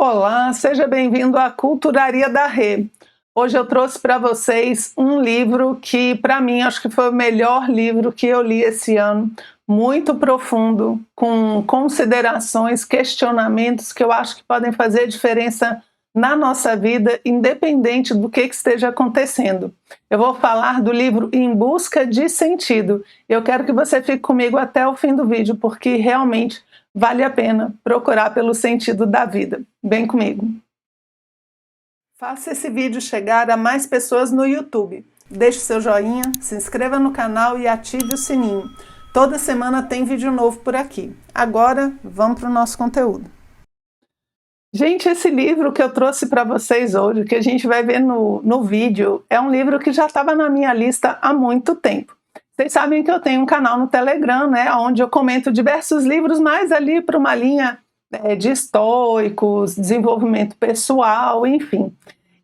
Olá, seja bem-vindo à Culturaria da Rê. Hoje eu trouxe para vocês um livro que, para mim, acho que foi o melhor livro que eu li esse ano. Muito profundo, com considerações, questionamentos que eu acho que podem fazer diferença na nossa vida, independente do que esteja acontecendo. Eu vou falar do livro Em Busca de Sentido. Eu quero que você fique comigo até o fim do vídeo, porque realmente vale a pena procurar pelo sentido da vida. Vem comigo. Faça esse vídeo chegar a mais pessoas no YouTube. Deixe seu joinha, se inscreva no canal e ative o sininho. Toda semana tem vídeo novo por aqui. Agora, vamos para o nosso conteúdo. Gente, esse livro que eu trouxe para vocês hoje, que a gente vai ver no vídeo, é um livro que já estava na minha lista há muito tempo. Vocês sabem que eu tenho um canal no Telegram, né, onde eu comento diversos livros, mais ali para uma linha de estoicos, desenvolvimento pessoal, enfim.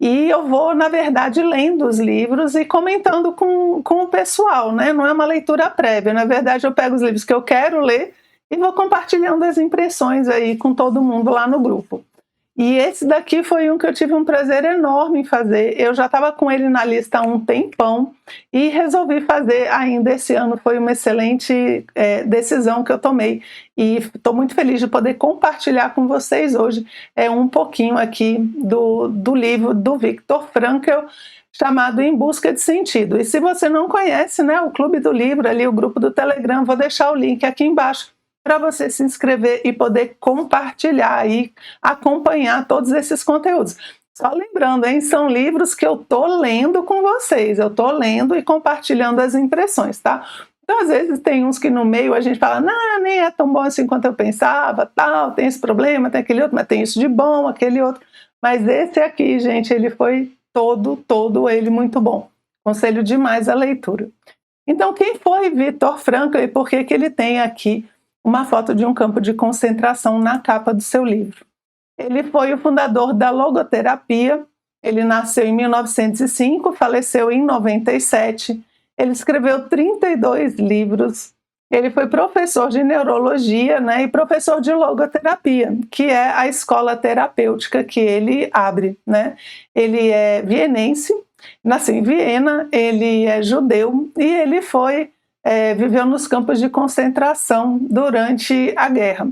E eu vou, na verdade, lendo os livros e comentando com o pessoal, né? Não é uma leitura prévia, na verdade eu pego os livros que eu quero ler e vou compartilhando as impressões aí com todo mundo lá no grupo. E esse daqui foi um que eu tive um prazer enorme em fazer. Eu já estava com ele na lista há um tempão e resolvi fazer ainda esse ano. Foi uma excelente decisão que eu tomei. E estou muito feliz de poder compartilhar com vocês hoje um pouquinho aqui do livro do Viktor Frankl, chamado Em Busca de Sentido. E se você não conhece, né, o Clube do Livro, ali, o grupo do Telegram, vou deixar o link aqui embaixo para você se inscrever e poder compartilhar e acompanhar todos esses conteúdos. Só lembrando, hein, são livros que eu tô lendo com vocês, eu tô lendo e compartilhando as impressões, tá? Então, às vezes, tem uns que no meio a gente fala, não, nem é tão bom assim quanto eu pensava, tal, tem esse problema, tem aquele outro, mas tem isso de bom, aquele outro. Mas esse aqui, gente, ele foi todo ele muito bom. Aconselho demais a leitura. Então, quem foi Viktor Frankl e por que ele tem aqui uma foto de um campo de concentração na capa do seu livro? Ele foi o fundador da logoterapia, ele nasceu em 1905, faleceu em 97, ele escreveu 32 livros, ele foi professor de neurologia, né, e professor de logoterapia, que é a escola terapêutica que ele abre, né? Ele é vienense, nasceu em Viena, ele é judeu e ele viveu nos campos de concentração durante a guerra.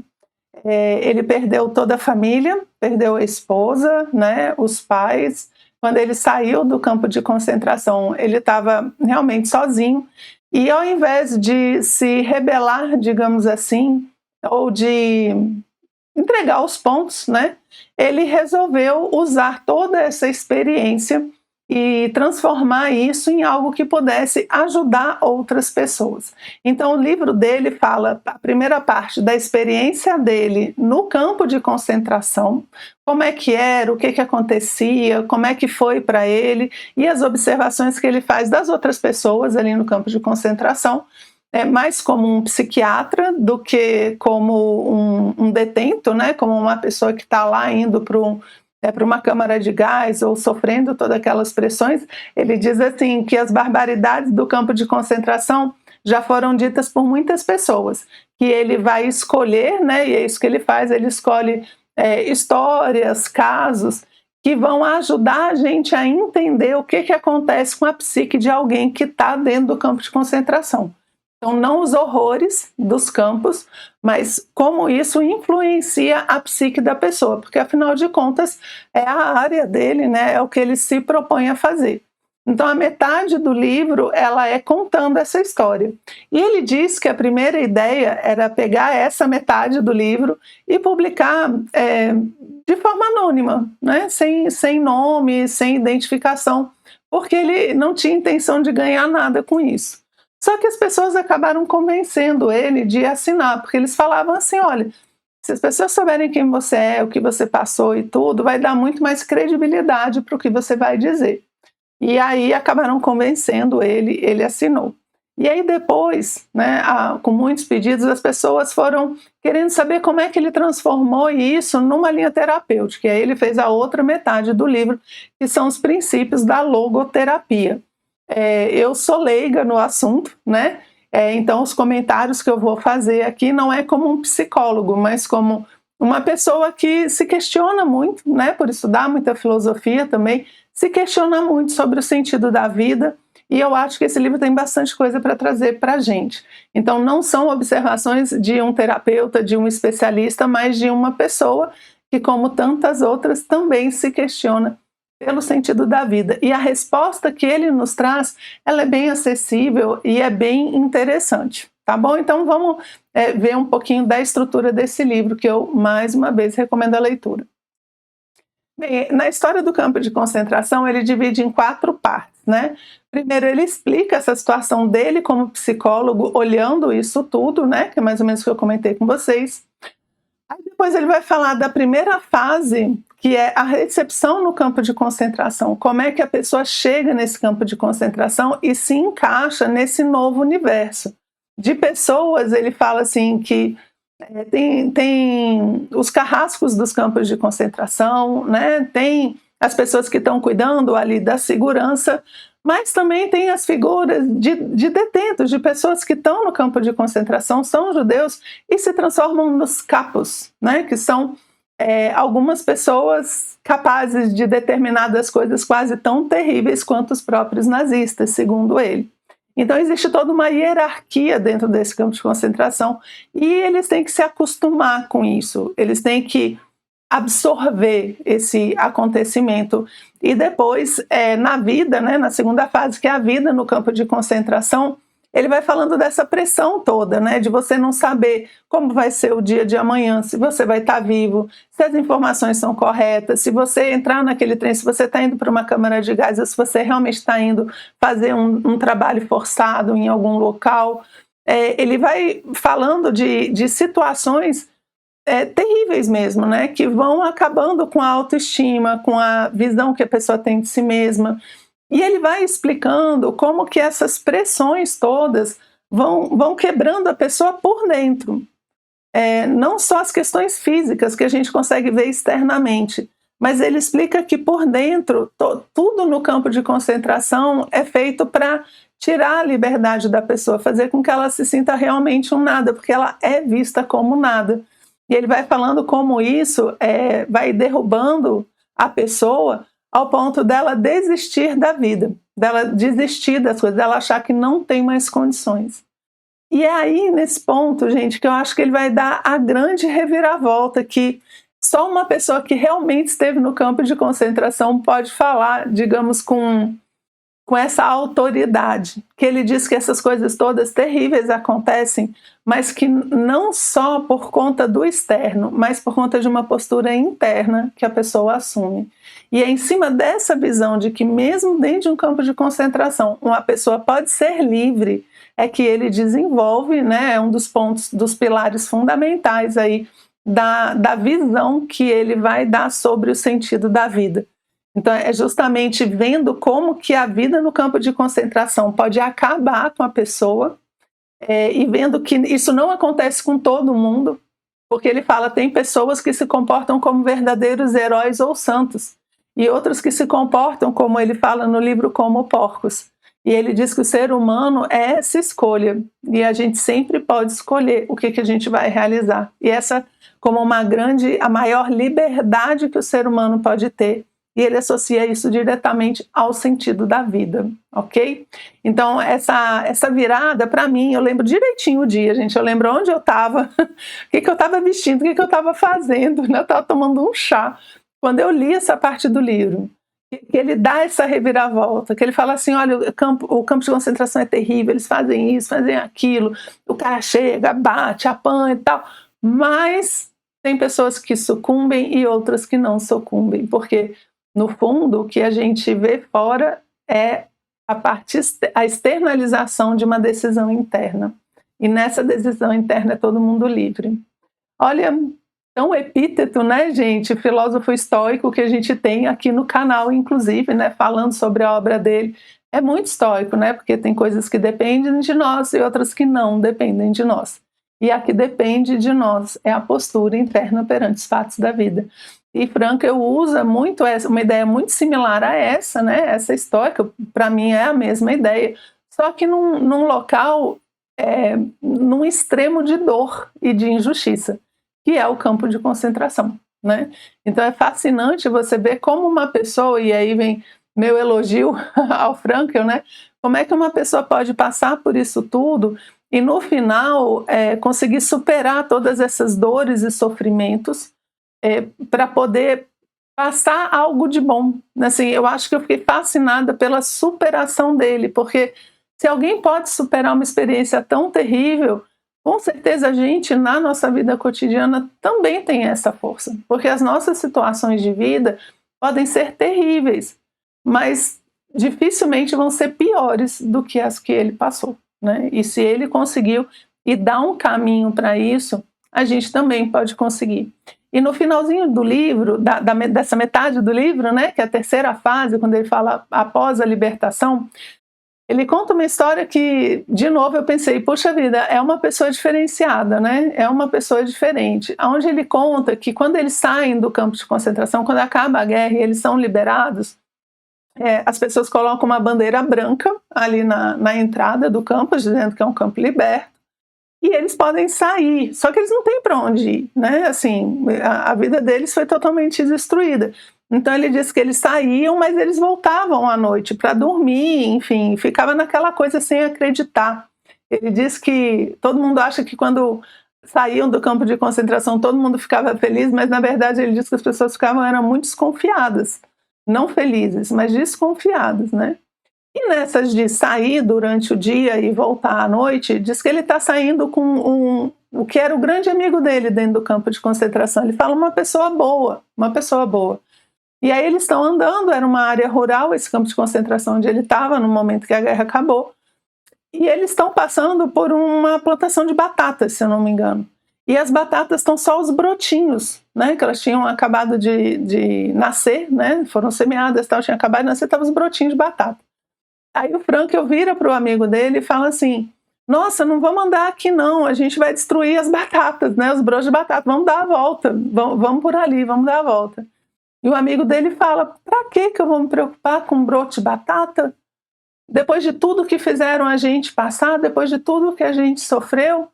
Ele perdeu toda a família, perdeu a esposa, né, os pais. Quando ele saiu do campo de concentração, ele estava realmente sozinho. E ao invés de se rebelar, digamos assim, ou de entregar os pontos, né, ele resolveu usar toda essa experiência e transformar isso em algo que pudesse ajudar outras pessoas. Então o livro dele fala a primeira parte da experiência dele no campo de concentração, como é que era, o que acontecia, como é que foi para ele e as observações que ele faz das outras pessoas ali no campo de concentração, mais como um psiquiatra do que como um detento, né? Como uma pessoa que está lá indo para uma câmara de gás ou sofrendo todas aquelas pressões. Ele diz assim que as barbaridades do campo de concentração já foram ditas por muitas pessoas, que ele vai escolher, né, e é isso que ele faz, ele escolhe histórias, casos que vão ajudar a gente a entender o que acontece com a psique de alguém que está dentro do campo de concentração. Então, não os horrores dos campos, mas como isso influencia a psique da pessoa, porque afinal de contas é a área dele, né, é o que ele se propõe a fazer. Então a metade do livro ela é contando essa história. E ele diz que a primeira ideia era pegar essa metade do livro e publicar de forma anônima, né, sem nome, sem identificação, porque ele não tinha intenção de ganhar nada com isso. Só que as pessoas acabaram convencendo ele de assinar, porque eles falavam assim, olha, se as pessoas souberem quem você é, o que você passou e tudo, vai dar muito mais credibilidade para o que você vai dizer. E aí acabaram convencendo ele, ele assinou. E aí depois, né, com muitos pedidos, as pessoas foram querendo saber como é que ele transformou isso numa linha terapêutica. E aí ele fez a outra metade do livro, que são os princípios da logoterapia. Eu sou leiga no assunto, né? Então os comentários que eu vou fazer aqui não é como um psicólogo, mas como uma pessoa que se questiona muito, né, por estudar muita filosofia também, se questiona muito sobre o sentido da vida, e eu acho que esse livro tem bastante coisa para trazer para a gente. Então não são observações de um terapeuta, de um especialista, mas de uma pessoa que, como tantas outras, também se questiona pelo sentido da vida. E a resposta que ele nos traz, ela é bem acessível e é bem interessante, tá bom? Então vamos ver um pouquinho da estrutura desse livro, que eu, mais uma vez, recomendo a leitura. Bem, na história do campo de concentração, ele divide em 4 partes, né? Primeiro, ele explica essa situação dele como psicólogo, olhando isso tudo, né? Que é mais ou menos o que eu comentei com vocês. Aí depois ele vai falar da primeira fase, que é a recepção no campo de concentração. Como é que a pessoa chega nesse campo de concentração e se encaixa nesse novo universo. De pessoas, ele fala assim que tem os carrascos dos campos de concentração, né? Tem as pessoas que estão cuidando ali da segurança, mas também tem as figuras de detentos, de pessoas que estão no campo de concentração, são judeus e se transformam nos capos, né? Que são algumas pessoas capazes de determinadas coisas quase tão terríveis quanto os próprios nazistas, segundo ele. Então existe toda uma hierarquia dentro desse campo de concentração e eles têm que se acostumar com isso, eles têm que absorver esse acontecimento. E depois, na vida, né, na segunda fase, que é a vida no campo de concentração, ele vai falando dessa pressão toda, né, de você não saber como vai ser o dia de amanhã, se você vai estar vivo, se as informações são corretas, se você entrar naquele trem, se você está indo para uma câmara de gás, ou se você realmente está indo fazer um trabalho forçado em algum local. Ele vai falando de situações terríveis mesmo, né, que vão acabando com a autoestima, com a visão que a pessoa tem de si mesma. E ele vai explicando como que essas pressões todas vão quebrando a pessoa por dentro. Não só as questões físicas que a gente consegue ver externamente, mas ele explica que por dentro, tudo no campo de concentração é feito para tirar a liberdade da pessoa, fazer com que ela se sinta realmente um nada, porque ela é vista como nada. E ele vai falando como isso vai derrubando a pessoa ao ponto dela desistir da vida, dela desistir das coisas, dela achar que não tem mais condições. E é aí, nesse ponto, gente, que eu acho que ele vai dar a grande reviravolta, que só uma pessoa que realmente esteve no campo de concentração pode falar, digamos, com essa autoridade, que ele diz que essas coisas todas terríveis acontecem, mas que não só por conta do externo, mas por conta de uma postura interna que a pessoa assume. E é em cima dessa visão de que mesmo dentro de um campo de concentração, uma pessoa pode ser livre, é que ele desenvolve, né, um dos pontos, dos pilares fundamentais aí da visão que ele vai dar sobre o sentido da vida. Então é justamente vendo como que a vida no campo de concentração pode acabar com a pessoa, e vendo que isso não acontece com todo mundo, porque ele fala, tem pessoas que se comportam como verdadeiros heróis ou santos, e outras que se comportam, como ele fala no livro, como porcos. E ele diz que o ser humano é essa escolha, e a gente sempre pode escolher o que a gente vai realizar. E essa como a maior liberdade que o ser humano pode ter. E ele associa isso diretamente ao sentido da vida, ok? Então, essa virada, para mim, eu lembro direitinho o dia, gente. Eu lembro onde eu estava, o que eu estava vestindo, o que eu estava fazendo, né? Eu estava tomando um chá. Quando eu li essa parte do livro, que ele dá essa reviravolta, que ele fala assim, olha, o campo de concentração é terrível, eles fazem isso, fazem aquilo, o cara chega, bate, apanha e tal, mas tem pessoas que sucumbem e outras que não sucumbem, porque no fundo, o que a gente vê fora é a externalização de uma decisão interna. E nessa decisão interna é todo mundo livre. Olha, tão epíteto, né, gente? Filósofo estoico que a gente tem aqui no canal, inclusive, né, falando sobre a obra dele. É muito estoico, né? Porque tem coisas que dependem de nós e outras que não dependem de nós. E a que depende de nós é a postura interna perante os fatos da vida. E Frankl usa muito uma ideia muito similar a essa, né? Essa estoica, para mim, é a mesma ideia, só que num local, num extremo de dor e de injustiça, que é o campo de concentração, né? Então é fascinante você ver como uma pessoa, e aí vem meu elogio ao Frankl, né? Como é que uma pessoa pode passar por isso tudo e no final conseguir superar todas essas dores e sofrimentos para poder passar algo de bom. Assim, eu acho que eu fiquei fascinada pela superação dele, porque se alguém pode superar uma experiência tão terrível, com certeza a gente, na nossa vida cotidiana, também tem essa força, porque as nossas situações de vida podem ser terríveis, mas dificilmente vão ser piores do que as que ele passou, né? E se ele conseguiu e dá um caminho para isso, a gente também pode conseguir. E no finalzinho do livro, dessa metade do livro, né, que é a terceira fase, quando ele fala após a libertação, ele conta uma história que, de novo, eu pensei, puxa vida, é uma pessoa diferenciada, né? É uma pessoa diferente. Onde ele conta que quando eles saem do campo de concentração, quando acaba a guerra e eles são liberados, as pessoas colocam uma bandeira branca ali na entrada do campo, dizendo que é um campo liberto, e eles podem sair, só que eles não têm para onde ir, né? Assim, a vida deles foi totalmente destruída. Então ele disse que eles saíam, mas eles voltavam à noite para dormir, enfim, ficava naquela coisa sem acreditar. Ele disse que todo mundo acha que quando saíam do campo de concentração todo mundo ficava feliz, mas na verdade ele disse que as pessoas eram muito desconfiadas, não felizes, mas desconfiadas, né? E nessas de sair durante o dia e voltar à noite, diz que ele está saindo com o que era o grande amigo dele dentro do campo de concentração. Ele fala uma pessoa boa, uma pessoa boa. E aí eles estão andando, era uma área rural, esse campo de concentração onde ele estava no momento que a guerra acabou. E eles estão passando por uma plantação de batatas, se eu não me engano. E as batatas estão só os brotinhos, né? Que elas tinham acabado de nascer, né? Foram semeadas, tinham acabado de nascer, estavam os brotinhos de batata. Aí o Frankl vira para o amigo dele e fala assim, nossa, não vamos andar aqui não, a gente vai destruir as batatas, né? Os brotos de batata, vamos dar a volta, vamos por ali, vamos dar a volta. E o amigo dele fala, para que eu vou me preocupar com broto de batata? Depois de tudo que fizeram a gente passar, depois de tudo que a gente sofreu,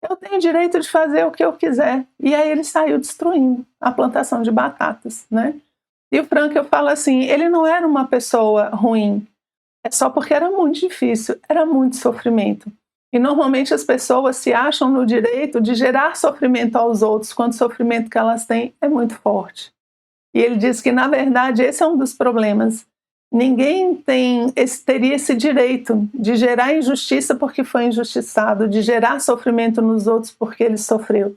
eu tenho direito de fazer o que eu quiser. E aí ele saiu destruindo a plantação de batatas, né? E o Frankl fala assim, ele não era uma pessoa ruim, é só porque era muito difícil, era muito sofrimento. E normalmente as pessoas se acham no direito de gerar sofrimento aos outros, quando o sofrimento que elas têm é muito forte. E ele diz que, na verdade, esse é um dos problemas. Ninguém teria esse direito de gerar injustiça porque foi injustiçado, de gerar sofrimento nos outros porque ele sofreu.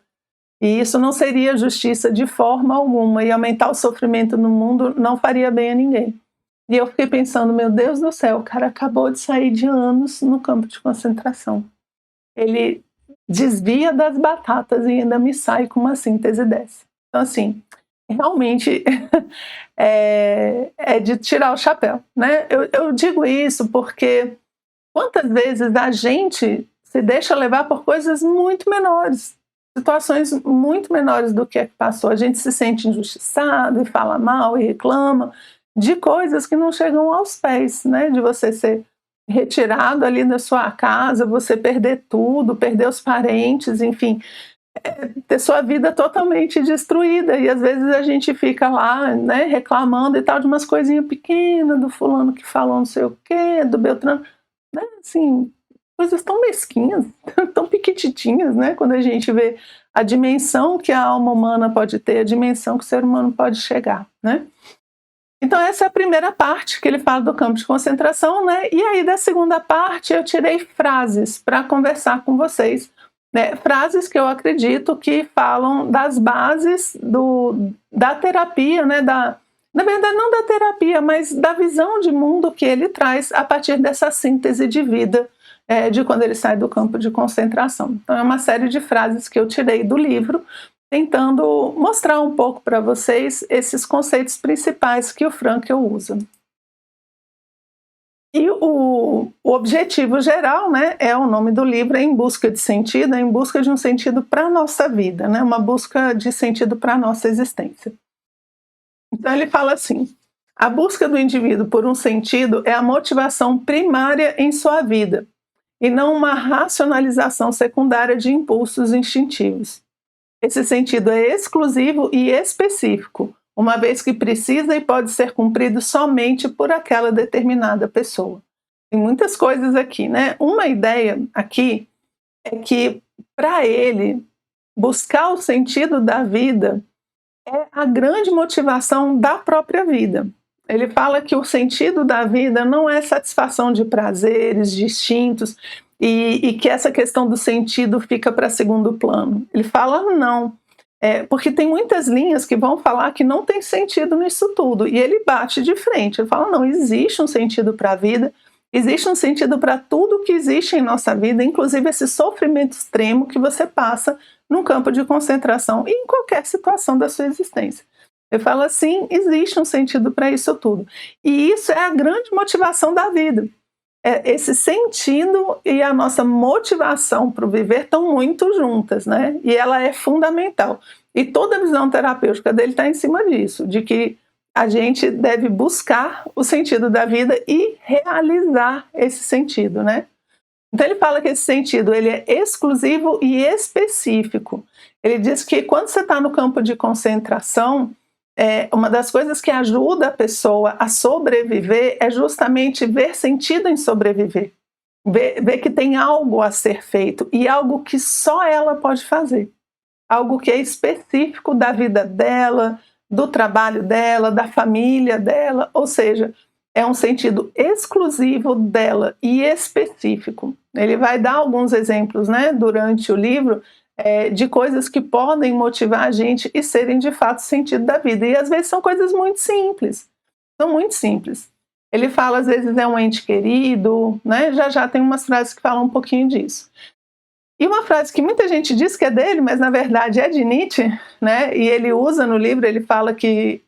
E isso não seria justiça de forma alguma, e aumentar o sofrimento no mundo não faria bem a ninguém. E eu fiquei pensando, meu Deus do céu, o cara acabou de sair de anos no campo de concentração. Ele desvia das batatas e ainda me sai com uma síntese dessa. Então, assim, realmente é de tirar o chapéu, né? Eu digo isso porque quantas vezes a gente se deixa levar por coisas muito menores, situações muito menores do que passou. A gente se sente injustiçado e fala mal e reclama de coisas que não chegam aos pés, né? De você ser retirado ali da sua casa, você perder tudo, perder os parentes, enfim, ter sua vida totalmente destruída. E às vezes a gente fica lá, né, reclamando e tal de umas coisinhas pequenas, do fulano que falou não sei o quê, do Beltrano, né? Assim, coisas tão mesquinhas, tão piquititinhas, né? Quando a gente vê a dimensão que a alma humana pode ter, a dimensão que o ser humano pode chegar, né? Então essa é a primeira parte que ele fala do campo de concentração, né? E aí da segunda parte eu tirei frases para conversar com vocês, né? Frases que eu acredito que falam das bases da terapia, né? Na verdade não da terapia, mas da visão de mundo que ele traz a partir dessa síntese de vida de quando ele sai do campo de concentração. Então é uma série de frases que eu tirei do livro, tentando mostrar um pouco para vocês esses conceitos principais que o Frankl usa. E o objetivo geral, né, é o nome do livro, Em Busca de Sentido, em busca de um sentido para a nossa vida, né, uma busca de sentido para a nossa existência. Então ele fala assim, a busca do indivíduo por um sentido é a motivação primária em sua vida, e não uma racionalização secundária de impulsos instintivos. Esse sentido é exclusivo e específico, uma vez que precisa e pode ser cumprido somente por aquela determinada pessoa. Tem muitas coisas aqui, né? Uma ideia aqui é que, para ele, buscar o sentido da vida é a grande motivação da própria vida. Ele fala que o sentido da vida não é satisfação de prazeres distintos e que essa questão do sentido fica para segundo plano. Ele fala não, porque tem muitas linhas que vão falar que não tem sentido nisso tudo, e ele bate de frente, ele fala não, existe um sentido para a vida, existe um sentido para tudo que existe em nossa vida, inclusive esse sofrimento extremo que você passa num campo de concentração e em qualquer situação da sua existência. Ele fala assim, existe um sentido para isso tudo. E isso é a grande motivação da vida. Esse sentido e a nossa motivação para o viver estão muito juntas, né? E ela é fundamental. E toda a visão terapêutica dele está em cima disso, de que a gente deve buscar o sentido da vida e realizar esse sentido, né? Então ele fala que esse sentido ele é exclusivo e específico. Ele diz que quando você está no campo de concentração, uma das coisas que ajuda a pessoa a sobreviver é justamente ver sentido em sobreviver. Ver que tem algo a ser feito e algo que só ela pode fazer. Algo que é específico da vida dela, do trabalho dela, da família dela, ou seja, é um sentido exclusivo dela e específico. Ele vai dar alguns exemplos, né, durante o livro, de coisas que podem motivar a gente e serem de fato sentido da vida. E às vezes são coisas muito simples. São muito simples. Ele fala, às vezes, é um ente querido, né? Já tem umas frases que falam um pouquinho disso. E uma frase que muita gente diz que é dele, mas na verdade é de Nietzsche, né? E ele usa no livro, ele fala que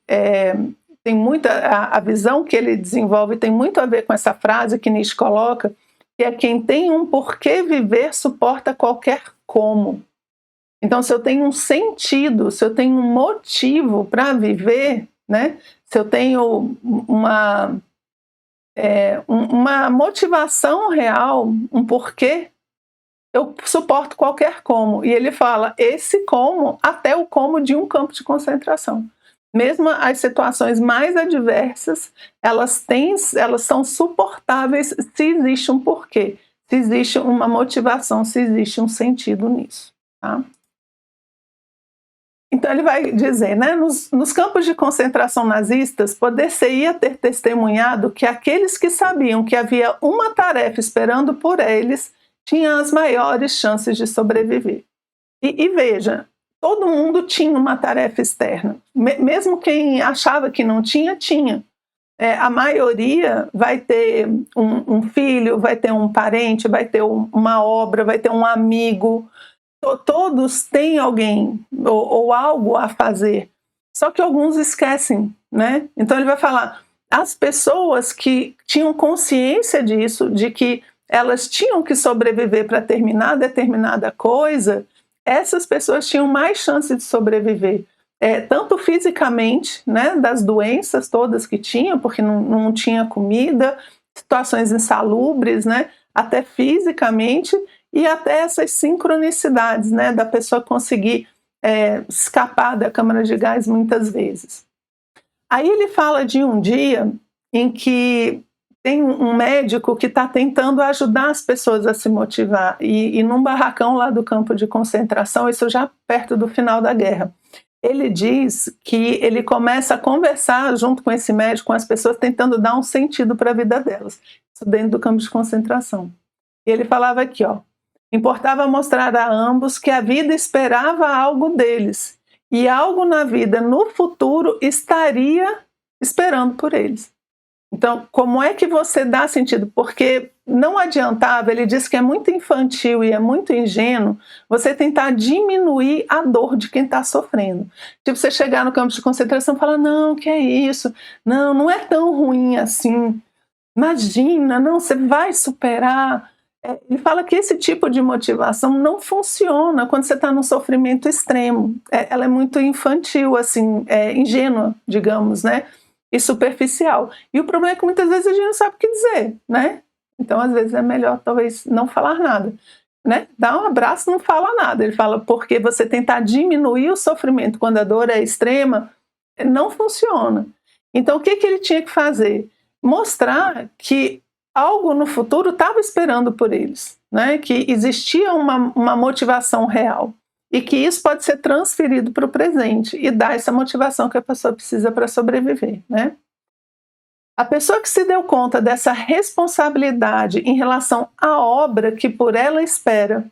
tem muita, a visão que ele desenvolve tem muito a ver com essa frase que Nietzsche coloca, que é quem tem um porquê viver suporta qualquer como. Então, se eu tenho um sentido, se eu tenho um motivo para viver, né? Se eu tenho uma motivação real, um porquê, eu suporto qualquer como. E ele fala, esse como, até o como de um campo de concentração. Mesmo as situações mais adversas, elas são suportáveis se existe um porquê, se existe uma motivação, se existe um sentido nisso. Tá? Então ele vai dizer, né, nos campos de concentração nazistas, poder-se-ia ter testemunhado que aqueles que sabiam que havia uma tarefa esperando por eles tinham as maiores chances de sobreviver. E veja, todo mundo tinha uma tarefa externa, mesmo quem achava que não tinha, tinha. A maioria vai ter um filho, vai ter um parente, vai ter uma obra, vai ter um amigo. Todos têm alguém ou algo a fazer, só que alguns esquecem, né? Então ele vai falar, as pessoas que tinham consciência disso, de que elas tinham que sobreviver para terminar determinada coisa, essas pessoas tinham mais chance de sobreviver, tanto fisicamente, né, das doenças todas que tinham, porque não tinha comida, situações insalubres, né, até fisicamente, e até essas sincronicidades, né, da pessoa conseguir escapar da câmara de gás muitas vezes. Aí ele fala de um dia em que tem um médico que está tentando ajudar as pessoas a se motivar, e num barracão lá do campo de concentração, isso já perto do final da guerra, ele diz que ele começa a conversar junto com esse médico, com as pessoas, tentando dar um sentido para a vida delas, isso dentro do campo de concentração. E ele falava aqui, ó, importava mostrar a ambos que a vida esperava algo deles, e algo na vida no futuro estaria esperando por eles. Então, como é que você dá sentido? Porque não adiantava, ele diz que é muito infantil e é muito ingênuo você tentar diminuir a dor de quem está sofrendo. Tipo, você chegar no campo de concentração e falar, não, que é isso? Não é tão ruim assim. Imagina, não, você vai superar. Ele fala que esse tipo de motivação não funciona quando você está num sofrimento extremo. Ela é muito infantil, assim, ingênua, digamos, né? E superficial. E o problema é que muitas vezes a gente não sabe o que dizer, né? Então, às vezes é melhor talvez não falar nada. né, dá um abraço, não fala nada. Ele fala, porque você tentar diminuir o sofrimento quando a dor é extrema, não funciona. Então o que ele tinha que fazer? Mostrar que algo no futuro estava esperando por eles, né? Que existia uma motivação real e que isso pode ser transferido para o presente e dar essa motivação que a pessoa precisa para sobreviver, né? A pessoa que se deu conta dessa responsabilidade em relação à obra que por ela espera,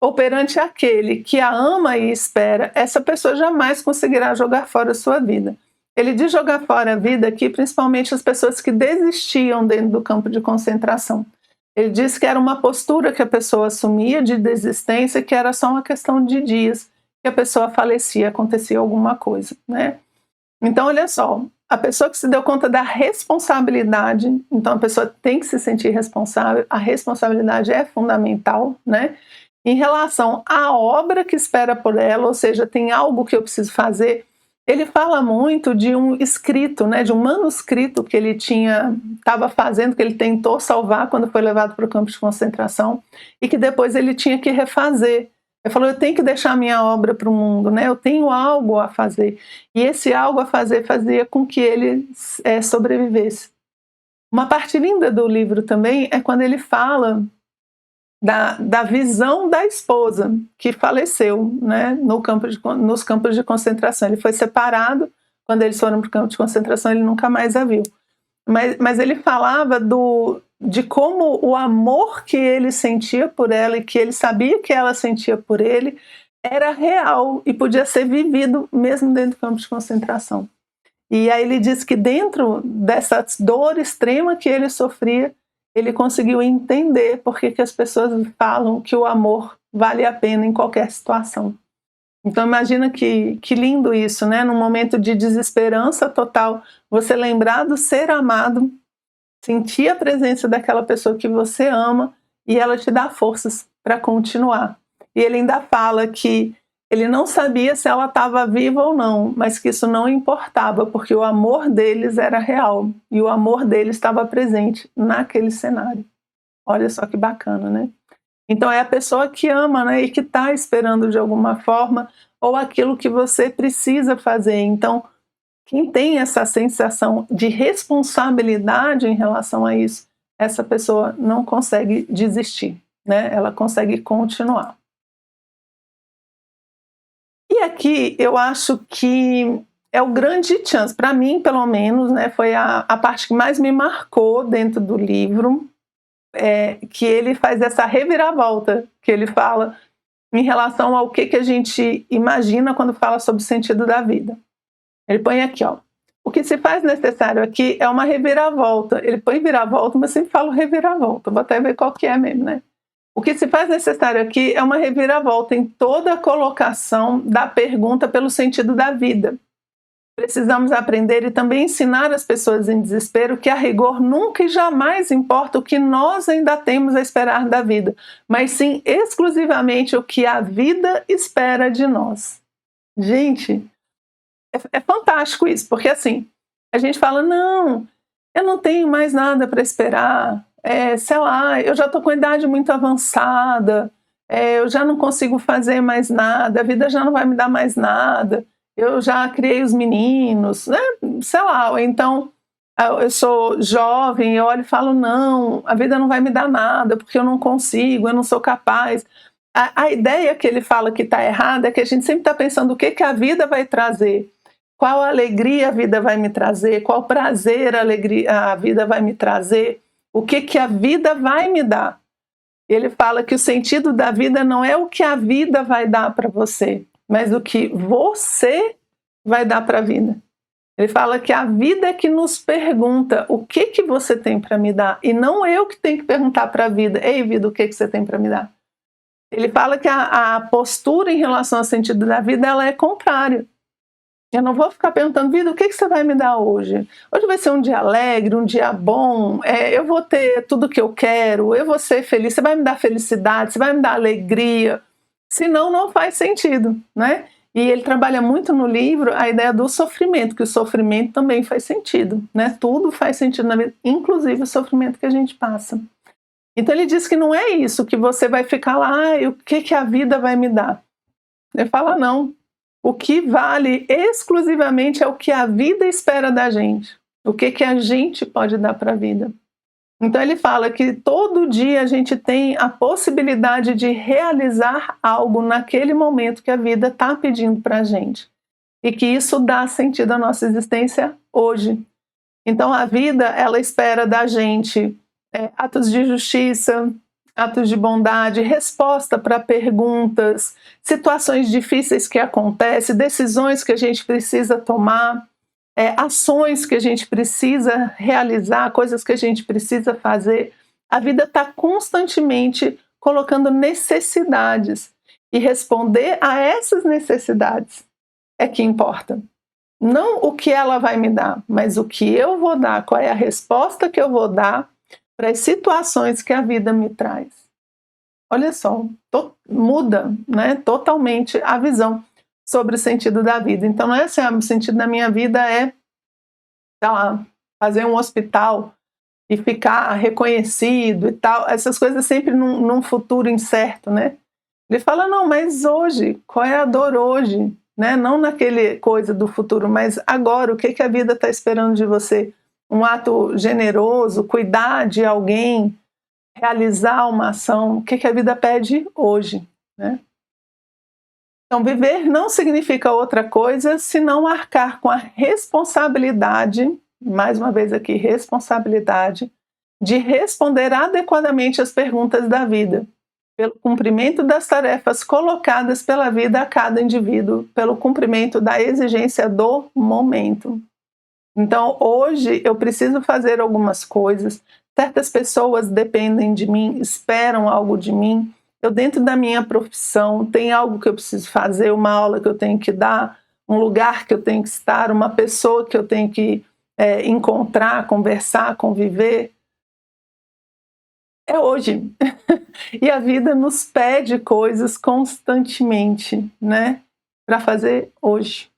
ou perante aquele que a ama e espera, essa pessoa jamais conseguirá jogar fora a sua vida. Ele diz jogar fora a vida aqui, principalmente as pessoas que desistiam dentro do campo de concentração. Ele diz que era uma postura que a pessoa assumia de desistência, que era só uma questão de dias que a pessoa falecia, acontecia alguma coisa, né? Então, olha só, a pessoa que se deu conta da responsabilidade, então a pessoa tem que se sentir responsável, a responsabilidade é fundamental, né? Em relação à obra que espera por ela, ou seja, tem algo que eu preciso fazer. Ele fala muito de um escrito, né, de um manuscrito que ele estava fazendo, que ele tentou salvar quando foi levado para o campo de concentração e que depois ele tinha que refazer. Ele falou, eu tenho que deixar minha obra para o mundo, né? Eu tenho algo a fazer. E esse algo a fazer fazia com que ele sobrevivesse. Uma parte linda do livro também é quando ele fala da visão da esposa que faleceu, né, nos campos de concentração. Ele foi separado, quando eles foram para o campo de concentração ele nunca mais a viu. Mas ele falava de como o amor que ele sentia por ela e que ele sabia que ela sentia por ele era real e podia ser vivido mesmo dentro do campo de concentração. E aí ele diz que dentro dessa dor extrema que ele sofria, ele conseguiu entender por que as pessoas falam que o amor vale a pena em qualquer situação. Então imagina que lindo isso, né? Num momento de desesperança total, você lembrar do ser amado, sentir a presença daquela pessoa que você ama e ela te dá forças para continuar. E ele ainda fala que ele não sabia se ela estava viva ou não, mas que isso não importava, porque o amor deles era real e o amor deles estava presente naquele cenário. Olha só que bacana, né? Então é a pessoa que ama, né, e que está esperando de alguma forma ou aquilo que você precisa fazer. Então, quem tem essa sensação de responsabilidade em relação a isso, essa pessoa não consegue desistir, né? Ela consegue continuar. E aqui eu acho que é o grande chance, para mim pelo menos, né, foi a parte que mais me marcou dentro do livro, que ele faz essa reviravolta, que ele fala em relação ao que a gente imagina quando fala sobre o sentido da vida. Ele põe aqui, ó, o que se faz necessário aqui é uma reviravolta. Ele põe viravolta, mas sempre falo reviravolta, vou até ver qual que é mesmo, né? O que se faz necessário aqui é uma reviravolta em toda a colocação da pergunta pelo sentido da vida. Precisamos aprender e também ensinar as pessoas em desespero que a rigor nunca e jamais importa o que nós ainda temos a esperar da vida, mas sim exclusivamente o que a vida espera de nós. Gente, é fantástico isso, porque assim, a gente fala, não, eu não tenho mais nada para esperar, sei lá, eu já estou com a idade muito avançada, eu já não consigo fazer mais nada, a vida já não vai me dar mais nada, eu já criei os meninos, né? Sei lá, ou então eu sou jovem, eu olho e falo, não, a vida não vai me dar nada, porque eu não consigo, eu não sou capaz. A ideia que ele fala que está errada é que a gente sempre está pensando o que a vida vai trazer, qual alegria a vida vai me trazer, qual prazer a vida vai me trazer, o que a vida vai me dar. Ele fala que o sentido da vida não é o que a vida vai dar para você, mas o que você vai dar para a vida. Ele fala que a vida é que nos pergunta o que você tem para me dar, e não eu que tenho que perguntar para a vida, ei vida, o que você tem para me dar? Ele fala que a postura em relação ao sentido da vida, ela é contrária. Eu não vou ficar perguntando, vida, o que você vai me dar hoje? Hoje vai ser um dia alegre, um dia bom, eu vou ter tudo o que eu quero, eu vou ser feliz, você vai me dar felicidade, você vai me dar alegria. Senão, não faz sentido, né? E ele trabalha muito no livro a ideia do sofrimento, que o sofrimento também faz sentido, né? Tudo faz sentido na vida, inclusive o sofrimento que a gente passa. Então ele diz que não é isso, que você vai ficar lá, o que a vida vai me dar? Ele fala, não. O que vale exclusivamente é o que a vida espera da gente. O que a gente pode dar para a vida. Então ele fala que todo dia a gente tem a possibilidade de realizar algo naquele momento que a vida está pedindo para a gente. E que isso dá sentido à nossa existência hoje. Então a vida, ela espera da gente atos de justiça, atos de bondade, resposta para perguntas, situações difíceis que acontecem, decisões que a gente precisa tomar, ações que a gente precisa realizar, coisas que a gente precisa fazer. A vida está constantemente colocando necessidades e responder a essas necessidades é que importa. Não o que ela vai me dar, mas o que eu vou dar, qual é a resposta que eu vou dar para as situações que a vida me traz. Olha só, muda, né, totalmente a visão sobre o sentido da vida. Então não é assim, o sentido da minha vida é, sei lá, fazer um hospital e ficar reconhecido e tal, essas coisas sempre num futuro incerto, né? Ele fala, não, mas hoje, qual é a dor hoje? Né? Não naquele coisa do futuro, mas agora, o que a vida está esperando de você? Um ato generoso, cuidar de alguém, realizar uma ação, o que a vida pede hoje, né? Então, viver não significa outra coisa senão arcar com a responsabilidade, mais uma vez aqui, responsabilidade, de responder adequadamente às perguntas da vida, pelo cumprimento das tarefas colocadas pela vida a cada indivíduo, pelo cumprimento da exigência do momento. Então, hoje eu preciso fazer algumas coisas, certas pessoas dependem de mim, esperam algo de mim, eu dentro da minha profissão tem algo que eu preciso fazer, uma aula que eu tenho que dar, um lugar que eu tenho que estar, uma pessoa que eu tenho que encontrar, conversar, conviver. É hoje. E a vida nos pede coisas constantemente, né? Para fazer hoje.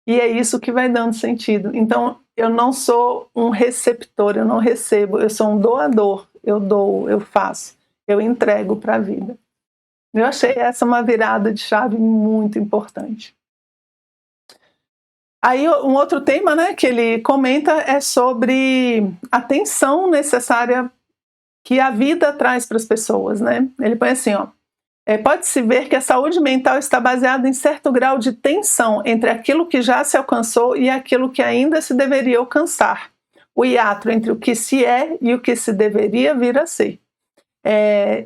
E é isso que vai dando sentido. Então, eu não sou um receptor, eu não recebo, eu sou um doador. Eu dou, eu faço, eu entrego para a vida. Eu achei essa uma virada de chave muito importante. Aí um outro tema, né, que ele comenta é sobre a atenção necessária que a vida traz para as pessoas, né? Ele põe assim, ó, pode-se ver que a saúde mental está baseada em certo grau de tensão entre aquilo que já se alcançou e aquilo que ainda se deveria alcançar. O hiato entre o que se é e o que se deveria vir a ser.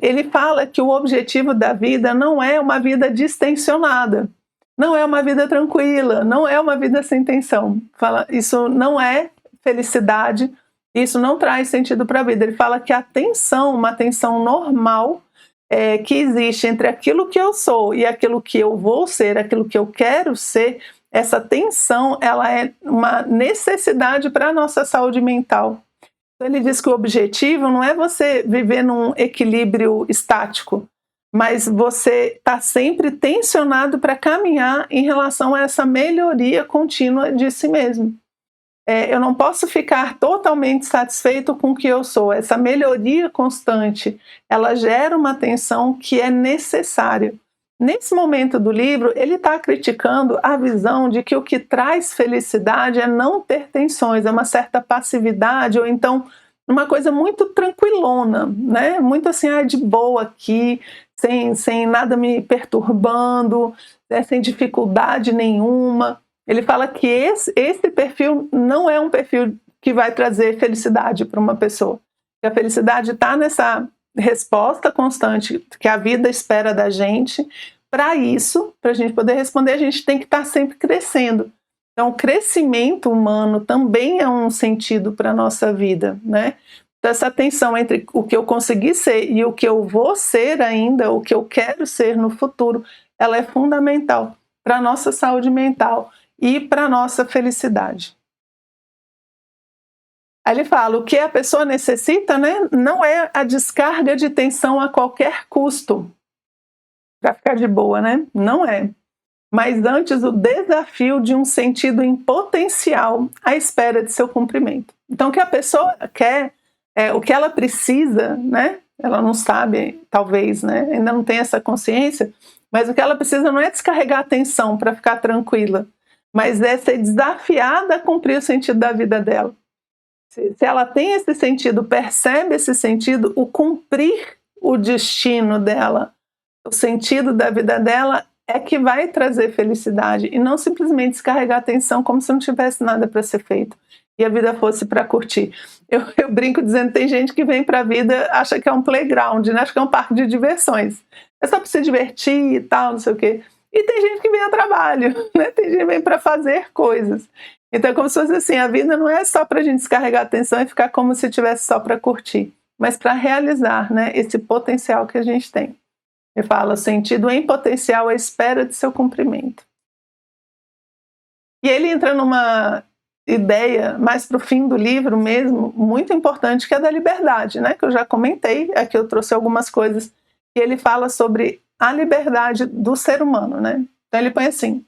Ele fala que o objetivo da vida não é uma vida distensionada, não é uma vida tranquila, não é uma vida sem tensão. Isso não é felicidade, isso não traz sentido para a vida. Ele fala que a tensão, uma tensão normal, que existe entre aquilo que eu sou e aquilo que eu vou ser, aquilo que eu quero ser, essa tensão, ela é uma necessidade para a nossa saúde mental. Então ele diz que o objetivo não é você viver num equilíbrio estático, mas você está sempre tensionado para caminhar em relação a essa melhoria contínua de si mesmo. Eu não posso ficar totalmente satisfeito com o que eu sou. Essa melhoria constante, ela gera uma tensão que é necessária. Nesse momento do livro, ele está criticando a visão de que o que traz felicidade é não ter tensões, é uma certa passividade, ou então uma coisa muito tranquilona, né? Muito assim, de boa aqui, sem nada me perturbando, sem dificuldade nenhuma. Ele fala que esse perfil não é um perfil que vai trazer felicidade para uma pessoa. Que a felicidade está nessa resposta constante que a vida espera da gente. Para isso, para a gente poder responder, a gente tem que estar sempre crescendo. Então, o crescimento humano também é um sentido para a nossa vida, né? Então, essa tensão entre o que eu consegui ser e o que eu vou ser ainda, o que eu quero ser no futuro, ela é fundamental para a nossa saúde mental e para a nossa felicidade. Aí ele fala, o que a pessoa necessita, né, não é a descarga de tensão a qualquer custo, para ficar de boa, né? Não é. Mas antes o desafio de um sentido em potencial à espera de seu cumprimento. Então o que a pessoa quer, o que ela precisa, né, ela não sabe, talvez, né? Ainda não tem essa consciência, mas o que ela precisa não é descarregar a tensão para ficar tranquila, mas é ser desafiada a cumprir o sentido da vida dela. Se ela tem esse sentido, percebe esse sentido, o cumprir o destino dela, o sentido da vida dela é que vai trazer felicidade e não simplesmente descarregar a atenção como se não tivesse nada para ser feito e a vida fosse para curtir. Eu brinco dizendo que tem gente que vem para a vida, acha que é um playground, né? Acha que é um parque de diversões. É só para se divertir e tal, não sei o quê. E tem gente que vem a trabalho, né? Tem gente que vem para fazer coisas. Então é como se fosse assim, a vida não é só para a gente descarregar a atenção e ficar como se tivesse só para curtir, mas para realizar, né, esse potencial que a gente tem. Ele fala, sentido em potencial à espera de seu cumprimento. E ele entra numa ideia mais para o fim do livro mesmo, muito importante, que é da liberdade, né? Que eu já comentei, aqui eu trouxe algumas coisas, e ele fala sobre a liberdade do ser humano, né? Então ele põe assim,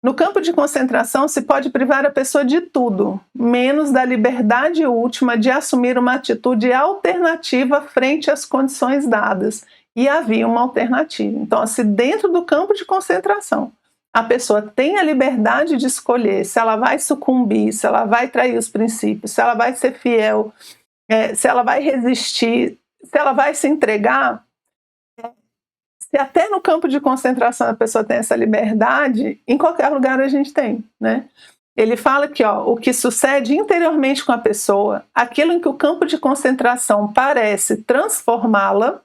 no campo de concentração se pode privar a pessoa de tudo, menos da liberdade última de assumir uma atitude alternativa frente às condições dadas. E havia uma alternativa. Então, se dentro do campo de concentração a pessoa tem a liberdade de escolher se ela vai sucumbir, se ela vai trair os princípios, se ela vai ser fiel, se ela vai resistir, se ela vai se entregar, se até no campo de concentração a pessoa tem essa liberdade, em qualquer lugar a gente tem, né? Ele fala que o que sucede interiormente com a pessoa, aquilo em que o campo de concentração parece transformá-la,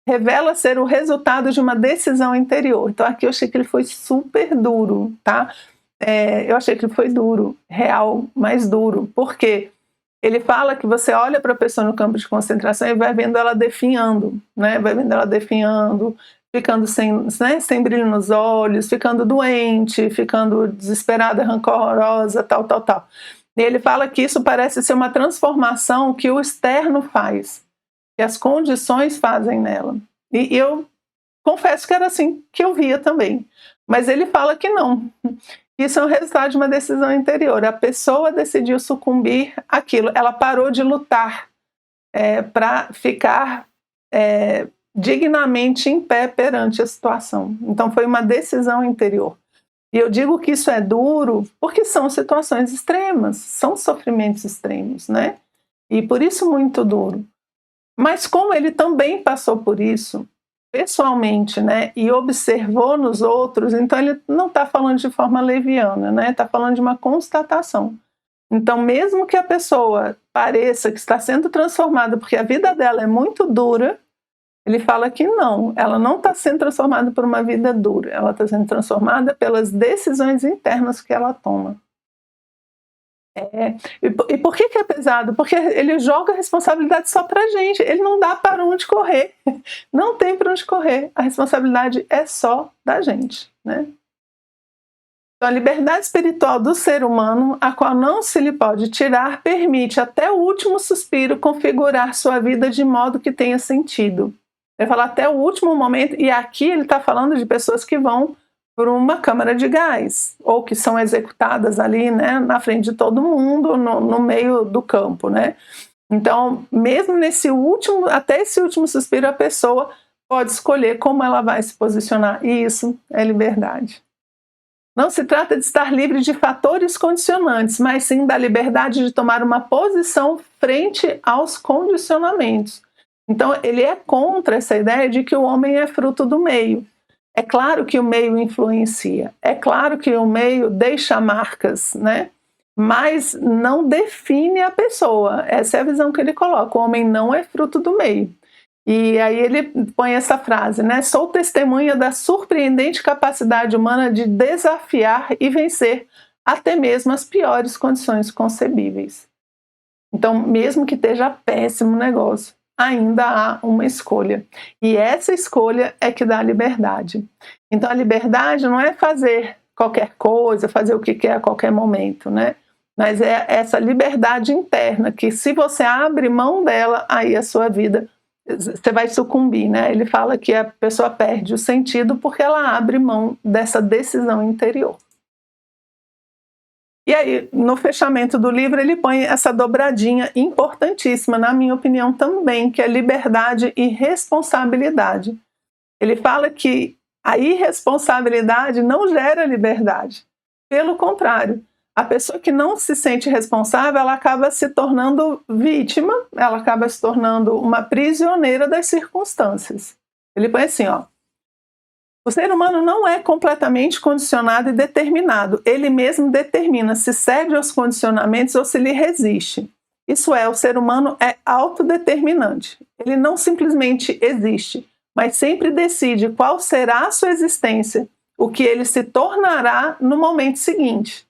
revela ser o resultado de uma decisão interior. Então aqui eu achei que ele foi super duro, tá? Eu achei que ele foi duro, real, mais duro. Por quê? Ele fala que você olha para a pessoa no campo de concentração e vai vendo ela definhando, né? Vai vendo ela definhando, ficando sem brilho nos olhos, ficando doente, ficando desesperada, rancorosa, tal. E ele fala que isso parece ser uma transformação que o externo faz, que as condições fazem nela. E eu confesso que era assim que eu via também. Mas ele fala que não. Isso é o resultado de uma decisão interior. A pessoa decidiu sucumbir àquilo. Ela parou de lutar para ficar dignamente em pé perante a situação. Então foi uma decisão interior. E eu digo que isso é duro porque são situações extremas, são sofrimentos extremos, né? E por isso muito duro. Mas como ele também passou por isso, pessoalmente, né, e observou nos outros, então ele não está falando de forma leviana, né? Está falando de uma constatação. Então, mesmo que a pessoa pareça que está sendo transformada porque a vida dela é muito dura, ele fala que não, ela não está sendo transformada por uma vida dura, ela está sendo transformada pelas decisões internas que ela toma. E por que é pesado? Porque ele joga a responsabilidade só para a gente, ele não dá para onde correr, não tem para onde correr, a responsabilidade é só da gente, né? Então, a liberdade espiritual do ser humano, a qual não se lhe pode tirar, permite até o último suspiro configurar sua vida de modo que tenha sentido. Ele fala até o último momento, e aqui ele está falando de pessoas que vão por uma câmara de gás, ou que são executadas ali, né, na frente de todo mundo, no meio do campo, né? Então, mesmo até esse último suspiro, a pessoa pode escolher como ela vai se posicionar, e isso é liberdade. Não se trata de estar livre de fatores condicionantes, mas sim da liberdade de tomar uma posição frente aos condicionamentos. Então, ele é contra essa ideia de que o homem é fruto do meio. É claro que o meio influencia, é claro que o meio deixa marcas, né? Mas não define a pessoa. Essa é a visão que ele coloca. O homem não é fruto do meio. E aí ele põe essa frase, né? Sou testemunha da surpreendente capacidade humana de desafiar e vencer até mesmo as piores condições concebíveis. Então, mesmo que esteja péssimo o negócio, ainda há uma escolha. E essa escolha é que dá liberdade. Então, a liberdade não é fazer qualquer coisa, fazer o que quer a qualquer momento, né? Mas é essa liberdade interna, que se você abre mão dela, aí a sua vida, você vai sucumbir, né? Ele fala que a pessoa perde o sentido porque ela abre mão dessa decisão interior. E aí, no fechamento do livro, ele põe essa dobradinha importantíssima, na minha opinião também, que é liberdade e responsabilidade. Ele fala que a irresponsabilidade não gera liberdade. Pelo contrário, a pessoa que não se sente responsável, ela acaba se tornando vítima, ela acaba se tornando uma prisioneira das circunstâncias. Ele põe assim, ó: o ser humano não é completamente condicionado e determinado. Ele mesmo determina se cede aos condicionamentos ou se lhe resiste. Isso é, o ser humano é autodeterminante. Ele não simplesmente existe, mas sempre decide qual será a sua existência, o que ele se tornará no momento seguinte.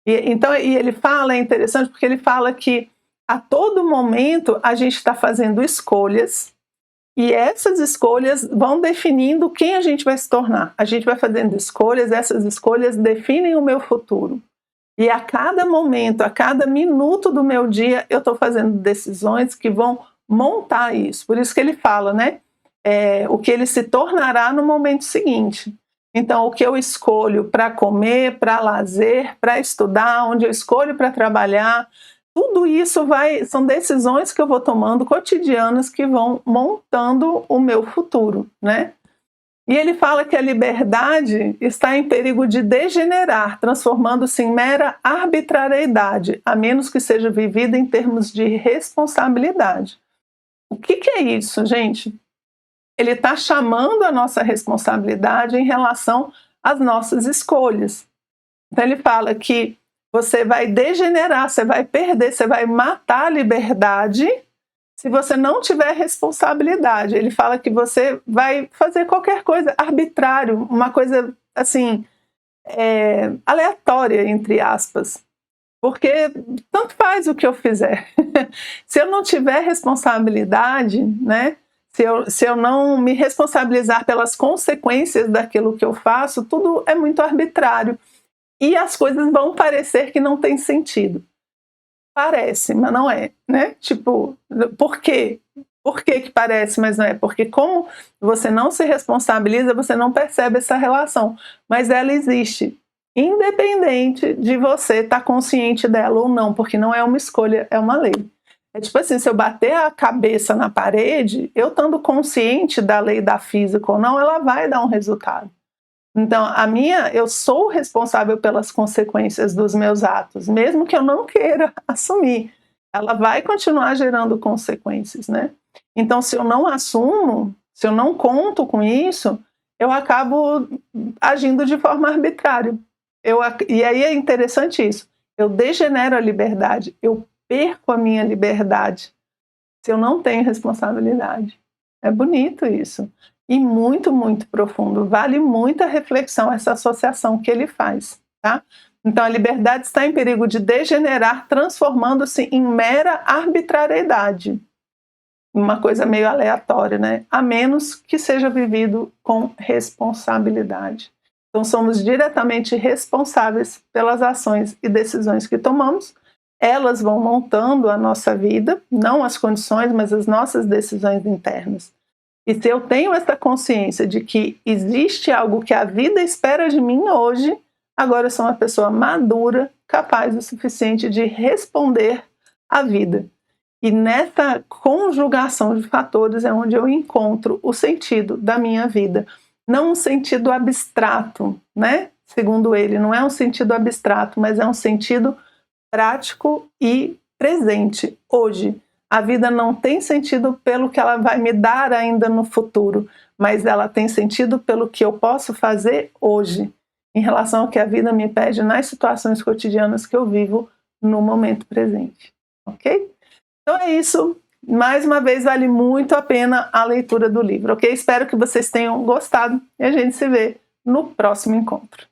E ele fala, é interessante porque ele fala que a todo momento a gente está fazendo escolhas, e essas escolhas vão definindo quem a gente vai se tornar. A gente vai fazendo escolhas, essas escolhas definem o meu futuro. E a cada momento, a cada minuto do meu dia, eu estou fazendo decisões que vão montar isso. Por isso que ele fala, né? O que ele se tornará no momento seguinte. Então, o que eu escolho para comer, para lazer, para estudar, onde eu escolho para trabalhar, tudo isso são decisões que eu vou tomando cotidianas que vão montando o meu futuro, né? E ele fala que a liberdade está em perigo de degenerar, transformando-se em mera arbitrariedade, a menos que seja vivida em termos de responsabilidade. O que é isso, gente? Ele está chamando a nossa responsabilidade em relação às nossas escolhas. Então ele fala que você vai degenerar, você vai perder, você vai matar a liberdade se você não tiver responsabilidade. Ele fala que você vai fazer qualquer coisa arbitrário, uma coisa assim, aleatória, entre aspas. Porque tanto faz o que eu fizer. Se eu não tiver responsabilidade, né? Se eu não me responsabilizar pelas consequências daquilo que eu faço, tudo é muito arbitrário. E as coisas vão parecer que não tem sentido. Parece, mas não é, né? Tipo, por quê? Por que parece, mas não é? Porque como você não se responsabiliza, você não percebe essa relação. Mas ela existe, independente de você estar consciente dela ou não, porque não é uma escolha, é uma lei. É tipo assim, se eu bater a cabeça na parede, eu estando consciente da lei da física ou não, ela vai dar um resultado. Então, eu sou responsável pelas consequências dos meus atos, mesmo que eu não queira assumir. Ela vai continuar gerando consequências, né? Então, se eu não assumo, se eu não conto com isso, eu acabo agindo de forma arbitrária. E aí é interessante isso. Eu degenero a liberdade, eu perco a minha liberdade se eu não tenho responsabilidade. É bonito isso. E muito, muito profundo. Vale muita reflexão essa associação que ele faz, tá? Então, a liberdade está em perigo de degenerar, transformando-se em mera arbitrariedade. Uma coisa meio aleatória, né? A menos que seja vivido com responsabilidade. Então, somos diretamente responsáveis pelas ações e decisões que tomamos. Elas vão montando a nossa vida, não as condições, mas as nossas decisões internas. E se eu tenho essa consciência de que existe algo que a vida espera de mim hoje, agora eu sou uma pessoa madura, capaz o suficiente de responder à vida. E nessa conjugação de fatores é onde eu encontro o sentido da minha vida. Não um sentido abstrato, né? Segundo ele, não é um sentido abstrato, mas é um sentido prático e presente, hoje. A vida não tem sentido pelo que ela vai me dar ainda no futuro, mas ela tem sentido pelo que eu posso fazer hoje, em relação ao que a vida me pede nas situações cotidianas que eu vivo no momento presente. Ok? Então é isso. Mais uma vez, vale muito a pena a leitura do livro, ok? Espero que vocês tenham gostado e a gente se vê no próximo encontro.